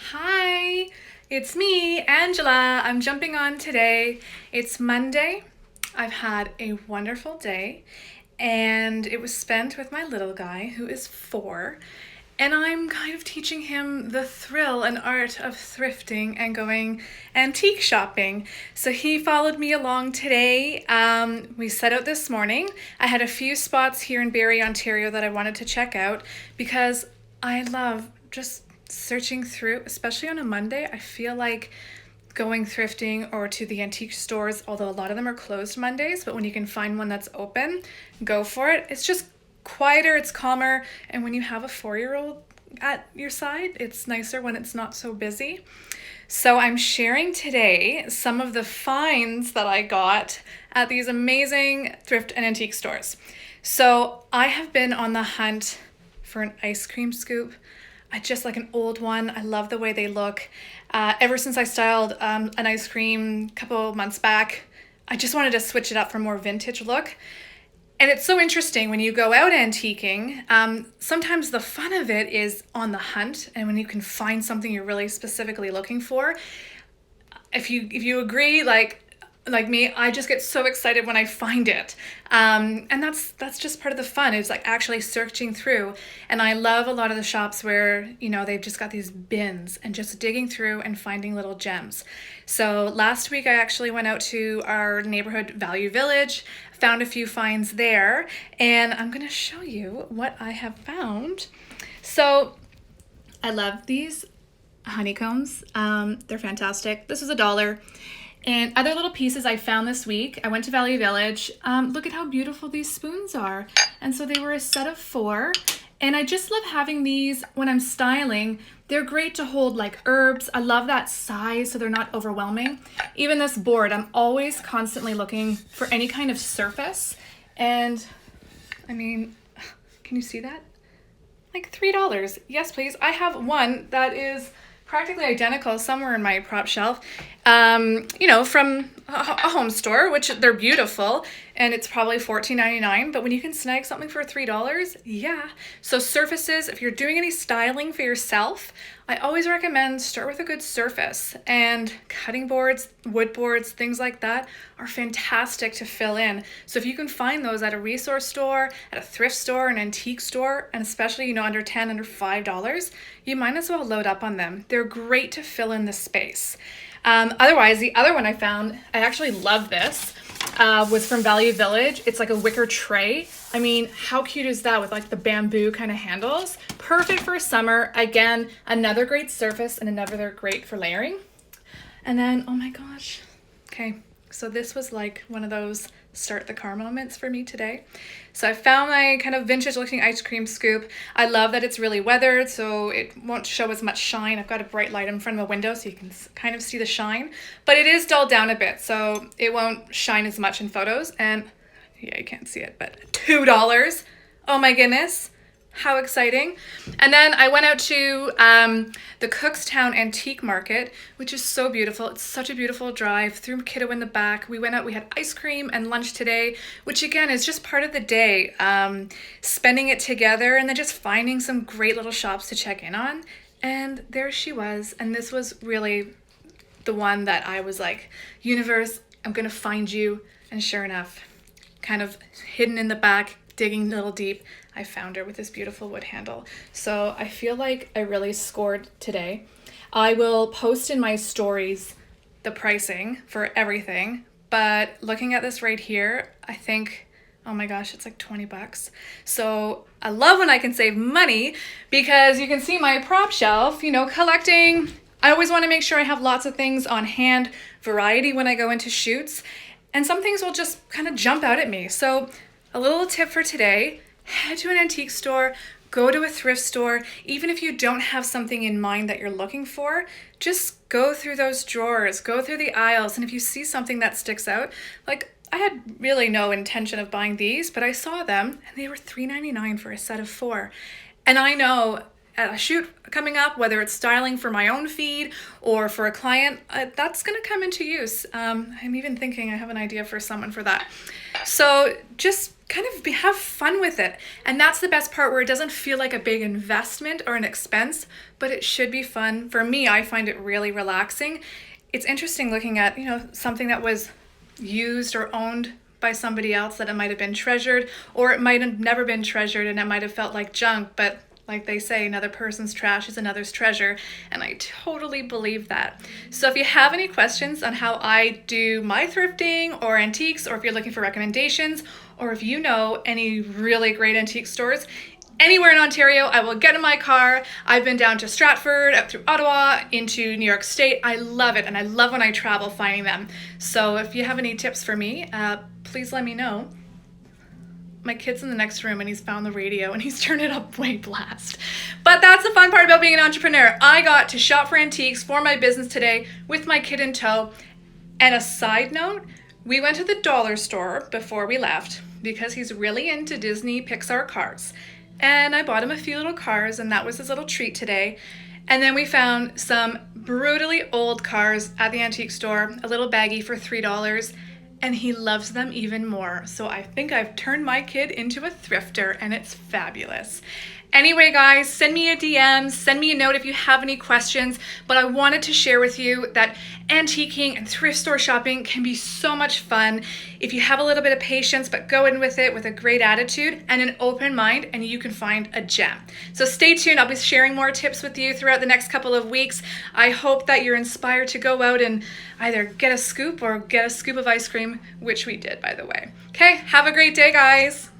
Hi, it's me, Angela. I'm jumping on today. It's Monday. I've had a wonderful day, and it was spent with my little guy who is 4. And I'm kind of teaching him the thrill and art of thrifting and going antique shopping. So he followed me along today. We set out this morning. I had a few spots here in Barrie, Ontario that I wanted to check out because I love just searching through, especially on a Monday. I feel like going thrifting or to the antique stores, although a lot of them are closed Mondays, but when you can find one that's open, go for it. It's just quieter, it's calmer, and when you have a 4-year-old at your side, it's nicer when it's not so busy. So I'm sharing today some of the finds that I got at these amazing thrift and antique stores. So I have been on the hunt for an ice cream scoop. I just like an old one. I love the way they look. Ever since I styled an ice cream a couple months back, I just wanted to switch it up for a more vintage look. And it's so interesting when you go out antiquing, sometimes the fun of it is on the hunt and when you can find something you're really specifically looking for. If you agree, like me, I just get so excited when I find it. And that's just part of the fun, is like actually searching through. And I love a lot of the shops where, they've just got these bins and just digging through and finding little gems. So last week I actually went out to our neighborhood Value Village, found a few finds there, and I'm gonna show you what I have found. So I love these honeycombs. They're fantastic. This is $1. And other little pieces I found this week, I went to Value Village. Look at how beautiful these spoons are. And so they were a set of 4. And I just love having these when I'm styling. They're great to hold like herbs. I love that size so they're not overwhelming. Even this board, I'm always constantly looking for any kind of surface. And I mean, can you see that? Like $3. Yes, please. I have one that is practically identical somewhere in my prop shelf, from a home store, which they're beautiful, and it's probably $14.99, but when you can snag something for $3, yeah. So surfaces, if you're doing any styling for yourself, I always recommend start with a good surface, and cutting boards, wood boards, things like that are fantastic to fill in. So if you can find those at a resource store, at a thrift store, an antique store, and especially, under under $5, you might as well load up on them. They're great to fill in the space. Otherwise, the other one I found, I actually love this, was from Value Village. It's like a wicker tray. I mean, how cute is that with like the bamboo kind of handles? Perfect for summer. Again, another great surface and another great for layering. And then, oh my gosh. Okay, so this was like one of those start the car moments for me today. So I found my kind of vintage looking ice cream scoop. I love that it's really weathered, so it won't show as much shine. I've got a bright light in front of the window so you can kind of see the shine, but it is dulled down a bit, so it won't shine as much in photos. And yeah, you can't see it, but $2. Oh my goodness. How exciting. And then I went out to the Cookstown Antique Market, which is so beautiful. It's such a beautiful drive through Kiddo in the back. We went out, we had ice cream and lunch today, which again is just part of the day, spending it together and then just finding some great little shops to check in on. And there she was. And this was really the one that I was like, universe, I'm going to find you. And sure enough, kind of hidden in the back, digging a little deep, I found her with this beautiful wood handle. So I feel like I really scored today. I will post in my stories the pricing for everything, but looking at this right here, I think, oh my gosh, it's like $20. So I love when I can save money because you can see my prop shelf, collecting. I always want to make sure I have lots of things on hand, variety when I go into shoots, and some things will just kind of jump out at me. So a little tip for today, head to an antique store, go to a thrift store. Even if you don't have something in mind that you're looking for, just go through those drawers, go through the aisles, and if you see something that sticks out, like I had really no intention of buying these, but I saw them and they were $3.99 for a set of 4. And I know a shoot coming up, whether it's styling for my own feed or for a client, that's going to come into use. I'm even thinking I have an idea for someone for that. So just kind of have fun with it. And that's the best part, where it doesn't feel like a big investment or an expense, but it should be fun. For me, I find it really relaxing. It's interesting looking at, something that was used or owned by somebody else, that it might have been treasured, or it might have never been treasured and it might have felt like junk, but like they say, another person's trash is another's treasure, and I totally believe that. So if you have any questions on how I do my thrifting or antiques, or if you're looking for recommendations, or if you know any really great antique stores anywhere in Ontario, I will get in my car. I've been down to Stratford, up through Ottawa, into New York State. I love it, and I love when I travel finding them. So if you have any tips for me, please let me know. My kid's in the next room and he's found the radio and he's turned it up way blast. But that's the fun part about being an entrepreneur. I got to shop for antiques for my business today with my kid in tow. And a side note, we went to the dollar store before we left because he's really into Disney Pixar cars. And I bought him a few little cars, and that was his little treat today. And then we found some brutally old cars at the antique store, a little baggie for $3. And he loves them even more. So I think I've turned my kid into a thrifter, and it's fabulous. Anyway, guys, send me a DM, send me a note if you have any questions, but I wanted to share with you that antiquing and thrift store shopping can be so much fun if you have a little bit of patience, but go in with it with a great attitude and an open mind, and you can find a gem. So stay tuned. I'll be sharing more tips with you throughout the next couple of weeks. I hope that you're inspired to go out and either get a scoop or get a scoop of ice cream, which we did, by the way. Okay, have a great day, guys.